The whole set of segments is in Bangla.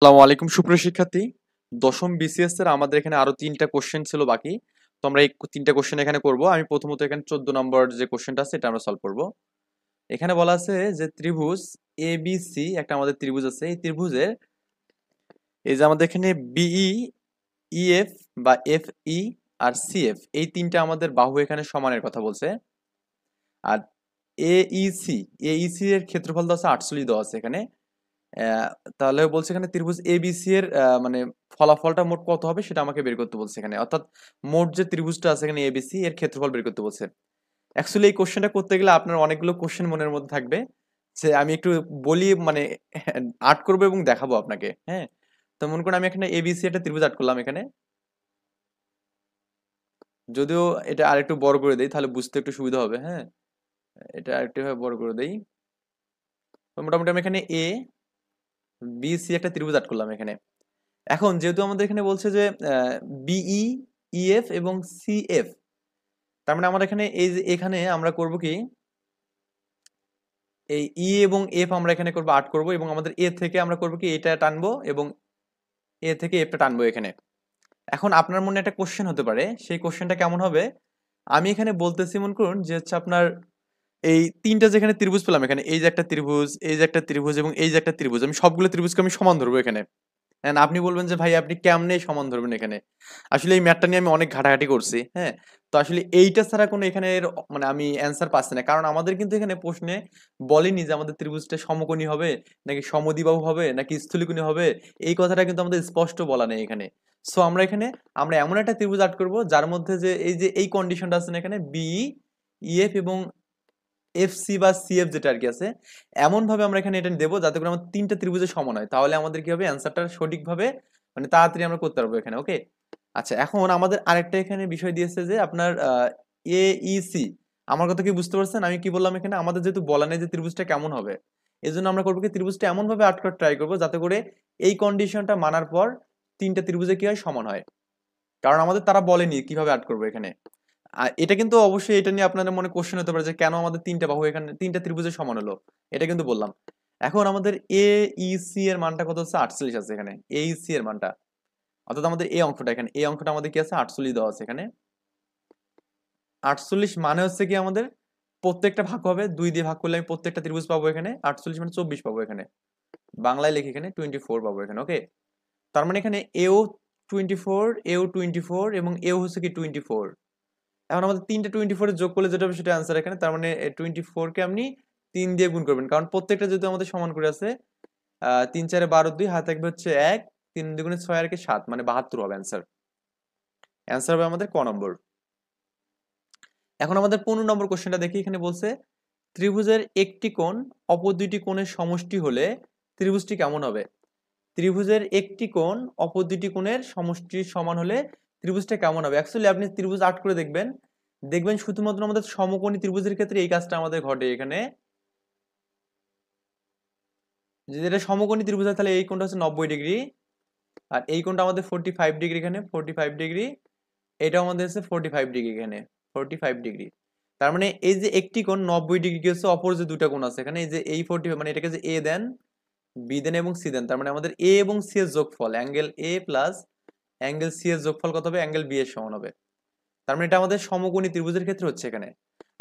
আসসালামু আলাইকুম সুপ্রিয় শিক্ষার্থী। দশম বিসিএস এর আমাদের এখানে আরো 3টা কোশ্চেন ছিল বাকি। তো আমরা এই 3টা কোশ্চেন এখানে করব। আমি প্রথমত এখানে 14 নম্বর যে কোশ্চেনটা আছে এটা আমরা সলভ করব। এখানে বলা আছে যে ত্রিভুজ এবিসি একটা আমাদের ত্রিভুজ আছে। এই ত্রিভুজের এই যে আমাদের এখানে বিই, ইএফ বা এফই আর সিএফ এই 3টা আমাদের বাহু এখানে সমানের কথা বলছে। আর এইসি এইসি এর ক্ষেত্রফল দেওয়া আছে 48 দেওয়া আছে এখানে। আহ, তাহলে বলছে এখানে ত্রিভুজ এবিসি এর মানে ফলাফলটা মোট কত হবে সেটা আমাকে বের করতে বলছে এখানে, অর্থাৎ মোট যে ত্রিভুজটা আছে এখানে এবিসি এর ক্ষেত্রফল বের করতে বলছে। অ্যাকচুয়ালি এই কোশ্চেনটা করতে গেলে আপনার অনেকগুলো কোশ্চেন মনের মধ্যে থাকবে, যে আমি একটু বলি মানে আর্ট করবো এবং দেখাবো আপনাকে। হ্যাঁ, তো মনে করুন আমি এখানে এবিসি একটা ত্রিভুজ আর্ট করলাম এখানে। যদিও এটা আরেকটু বড় করে দেই তাহলে বুঝতে একটু সুবিধা হবে। হ্যাঁ, এটা আরেকটু ভাবে বড় করে দেই। তো মোটামুটি আমি এখানে এ বি সি একটা ত্রিভুজ আর্ট করলাম এখানে। এখন যেহেতু আমাদের এখানে বলছে যে বিই, ইএফ এবং সিএফ, তার মানে আমরা এখানে এই যে এখানে আমরা করব কি, এই ই এবং এফ আমরা এখানে করব 8 করব, এবং আমাদের এ থেকে আমরা করব কি এটা টানবো এবং এ থেকে এফটা টানবো এখানে। এখন আপনার মনে একটা কোশ্চেন হতে পারে, সেই কোশ্চেনটা কেমন হবে, আমি এখানে বলতেছি মনে করুন যে হচ্ছে আপনার এই 3টা যেখানে ত্রিভুজ পেলাম এখানে, এই যে একটা ত্রিভুজ, এই যে একটা ত্রিভুজ এবং এই যে একটা ত্রিভুজ, আমি সবগুলো ত্রিভুজকে আমি সমান ধরবো এখানে। এন্ড আপনি বলবেন যে ভাই আপনি কেমনে সমান ধরবেন এখানে, আসলে এই ম্যাথটা নিয়ে আমি অনেক ঘাটাঘাটি করছি। হ্যাঁ, তো আসলে এইটা ছাড়া কোনো এখানে মানে আমি অ্যান্সার পাচ্ছি না, কারণ আমাদের কিন্তু এখানে প্রশ্নে বলেনি যে আমাদের ত্রিভুজটা সমকোণী হবে নাকি সমদ্বিবাহু হবে নাকি স্থূলকোণী হবে। এই কথাটা কিন্তু আমাদের স্পষ্ট বলা নেই এখানে। সো আমরা এখানে আমরা এমন একটা ত্রিভুজ আর্ট করব যার মধ্যে যে এই কন্ডিশনটা আছে না এখানে বি, ইএফ এবং এফসি বা সিএফ যেটা আর কি আছে, এমন ভাবে আমরা এখানে এটা দেবো যাতে করে আমার 3টা ত্রিভুজের সমান হয়, তাহলে আমাদের কি হবে অ্যান্সারটা সঠিকভাবে মানে তাড়াতাড়ি আমরা করতে পারবো এখানে। ওকে, আচ্ছা এখন আমাদের আরেকটা এখানে বিষয় দিয়েছে যে আপনার এইসি। আমার কথা কি বুঝতে পারছেন আমি কি বললাম এখানে, আমাদের যেহেতু বলা নেই যে ত্রিভুজটা কেমন হবে, এই জন্য আমরা করবো কি ত্রিভুজটা এমন ভাবে আর্ট করার ট্রাই করবো যাতে করে এই কন্ডিশনটা মানার পর 3টা ত্রিভুজে কি হয় সমান হয়, কারণ আমাদের তারা বলেনি কিভাবে আর্ট করবো এখানে। আর এটা কিন্তু অবশ্যই এটা নিয়ে আপনাদের মনে কোশ্চেন হতে পারে যে কেন আমাদের 3টা বাহু এখানে 3টা ত্রিভুজের সমান হলো, এটা কিন্তু বললাম। এখন আমাদের এ ই সি এর মানটা কত হচ্ছে 48 আছে এখানে, এ ই সি এর মানটা, অর্থাৎ আমাদের এই অঙ্কটা এখানে এই অঙ্কটা আমাদের কি আছে 48 দেওয়া আছে এখানে। 48 মানে হচ্ছে কি আমাদের প্রত্যেকটা ভাগ হবে 2 দিয়ে ভাগ করলে আমি প্রত্যেকটা ত্রিভুজ পাবো এখানে, 48 মানে 24 পাবো এখানে, বাংলায় লিখে এখানে 24 পাবো এখানে। ওকে, তার মানে এখানে এও 24, এও 24 এবং এও হচ্ছে কি 24। এখন আমাদের 3টা 24 এর যোগ করলে যেটা হবে সেটা অ্যান্সার এখানে, তার মানে 24 কে আপনি 3 দিয়ে গুণ করবেন, কারণ প্রত্যেকটা যেহেতু আমাদের সমান করে আছে। 3 4 12 2 হাতে থাকবে হচ্ছে 1, 3 দুগুণে 6 আর 7 মানে 72 হবে অ্যান্সার। অ্যান্সার হবে আমাদের ক নম্বর। এখন আমাদের 15 নম্বর কোশ্চেনটা দেখি, এখানে বলছে ত্রিভুজের একটি কোণ অপর দুইটি কোণের সমষ্টি হলে ত্রিভুজটি কেমন হবে। ত্রিভুজের একটি কোণ অপর দুইটি কোণের সমষ্টির সমান হলে ত্রিভুজটা কেমন হবে। অ্যাকচুয়ালি আপনি ত্রিভুজ আর্ট করে দেখবেন, দেখবেন শুধুমাত্র আমাদের সমকোণী ত্রিভুজের ক্ষেত্রে এই কাজটা আমাদের ঘটে এখানে। যদি এটা সমকোণী ত্রিভুজ হয় তাহলে এই কোণটা হচ্ছে 90 ডিগ্রি, আর এই কোণটা আমাদের 45 ডিগ্রি এখানে 45 ডিগ্রি, এটাও আমাদের হচ্ছে 45 ডিগ্রি এখানে 45 ডিগ্রি। তার মানে এই যে একটি কোণ 90 ডিগ্রি কি হচ্ছে অপর যে দুটা কোণ আছে এখানে, এই যে এই 40 মানে এটাকে যে এ দেন, বি দেন এবং সি দেন, তার মানে আমাদের এ এবং সি এর যোগফল angle A plus angle C এর যোগফল কত হবে, অ্যাঙ্গেল বি এর সমান হবে। তার মানে এটা আমাদের সমকোণী ত্রিভুজের ক্ষেত্রে হচ্ছে এখানে।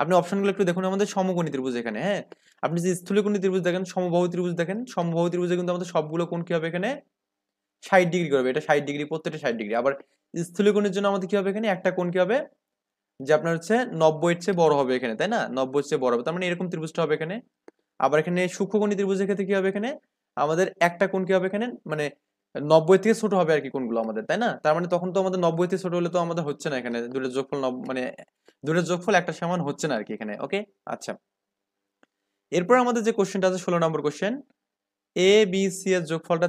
আপনি অপশনগুলো একটু দেখুন, আমাদের সমকোণী ত্রিভুজ এখানে। হ্যাঁ, আপনি যে স্থূলকোণী ত্রিভুজ দেখেন, সমবাহু ত্রিভুজ দেখেন, সমবাহু ত্রিভুজে কিন্তু আমাদের সবগুলো কোণ কি হবে এখানে 60 ডিগ্রি করবে, এটা 60 ডিগ্রি প্রত্যেকটা 60 ডিগ্রি। আবার স্থূলকোণের জন্য আমাদের কি হবে এখানে একটা কোণ কি হবে যে আপনার হচ্ছে 90 এর চেয়ে বড় হবে এখানে, তাই না, 90 এর চেয়ে বড় হবে, তার মানে এরকম ত্রিভুজটা হবে এখানে। আবার এখানে সূক্ষ্মকোণী ত্রিভুজের ক্ষেত্রে কি হবে এখানে, আমাদের একটা কোণ কি হবে এখানে মানে 90 থেকে ছোট হবে আর কি কোণগুলো আমাদের, তাই না, তার মানে তখন তো আমাদের 90 থেকে ছোট হলে তো আমাদের হচ্ছে না এখানে দুটোর যোগফল মানে দুটোর যোগফল একটা সমান হচ্ছে না আর কি এখানে। ওকে, আচ্ছা এরপর আমাদের যে কোশ্চেনটা আছে 16 নম্বর কোশ্চেন, এ বি সি এর যোগফলটা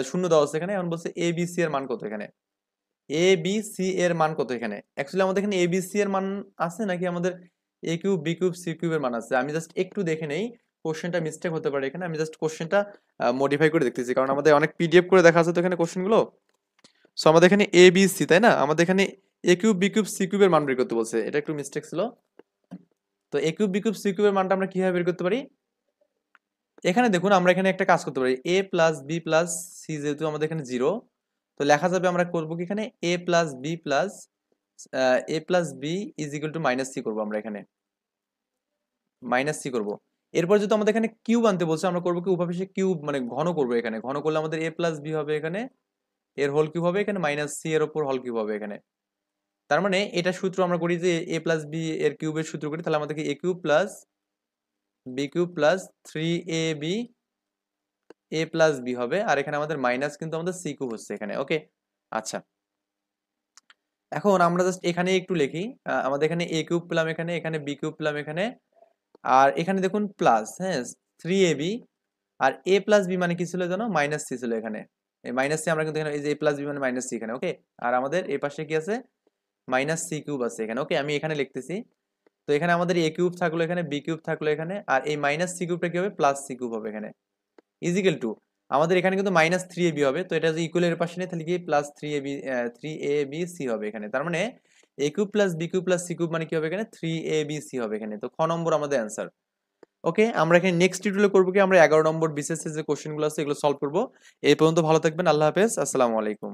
0 দেওয়া আছে এখানে। এখন বলছে এ বি সি এর মান কত এখানে, এ বি সি এর মান কত এখানে। অ্যাকচুয়ালি আমাদের এখানে এ বি সি এর মান আছে নাকি আমাদের এ কিউব বি কিউব সি কিউবের মান আছে, আমি জাস্ট একটু দেখে নেই, কোশ্চেনটা মিস্টেক হতে পারে এখানে, আমি জাস্ট কোশ্চেনটা মডিফাই করে দেখতেছি, কারণ আমাদের অনেক পিডিএফ করে দেখা আছে তো এখানে কোশ্চেনগুলো। সো আমাদের এখানে এ বি সি, তাই না, আমাদের এখানে এ কিউব বি কিউব সি কিউবের মান বের করতে বলছে, এটা একটু মিস্টেক ছিল। তো এ কিউব বি কিউব সি কিউবের মানটা আমরা কিভাবে বের করতে পারি, এখানে দেখুন আমরা এখানে একটা কাজ করতে পারি, এ প্লাস বি প্লাস সি, যেহেতু আমাদের এখানে জিরো, তো লেখা যাবে আমরা করবো কি এখানে A plus B is equal to minus C করবো আমরা এখানে, মাইনাস সি করবো। এরপর যদি আমাদের এখানে কিউব আনতে বলছে, আমরা করবো কি উভয় কিউব মানে ঘন করবো এখানে, ঘন করলে আমাদের এ প্লাস বি হবে এখানে, এর হোল কিউব হবে এখানে, মাইনাস সি এর ওপর হোল কিউব হবে এখানে। তার মানে এটা সূত্র আমরা করি যে এ প্লাস বি এর কিউবের সূত্র করি, তাহলে আমাদেরকে A cube plus B cube plus 3ab A plus B হবে, আর এখানে আমাদের মাইনাস কিন্তু আমাদের সি কিউব হচ্ছে এখানে। ওকে, আচ্ছা এখন আমরা জাস্ট এখানে একটু লিখি, আমাদের এখানে এ কিউব পেলাম এখানে, এখানে বি কিউব পেলাম এখানে, আর এখানে দেখুন প্লাস, হ্যাঁ 3ab, আর এ প্লাস বি মানে কি ছিল জানো, মাইনাস সি ছিল এখানে, এই মাইনাস সি আমরা কিন্তু এখানে এই যে এ প্লাস বি মানে মাইনাস সি এখানে। ওকে, আর আমাদের এই পাশে কি আছে, মাইনাস সি কিউব আছে এখানে। ওকে, আমি এখানে লিখতেছি, তো এখানে আমাদের এ কিউব থাকলো এখানে, বি কিউব থাকলো এখানে, আর এই মাইনাস সি কিউবটা কি হবে, প্লাস সি কিউব হবে এখানে, ইজিক্যাল টু আমাদের এখানে কিন্তু মাইনাস 3ab হবে, তো এটা যদি ইকুয়ালের পাশে নেই তাহলে কি প্লাস 3ab c হবে এখানে। তার মানে A cube plus B cube plus C cube মানে কি হবে এখানে, 3abc হবে এখানে। তো খ নম্বর আমাদের অ্যান্সার। ওকে, আমরা এখানে নেক্সট টিউটোরিয়ালে করবো কি, আমরা 11 নম্বর বিসিএস এর যে কোশ্চেনগুলো আছে এগুলো সলভ করবো। এই পর্যন্ত ভালো থাকবেন, আল্লাহ হাফেজ, আসসালামু আলাইকুম।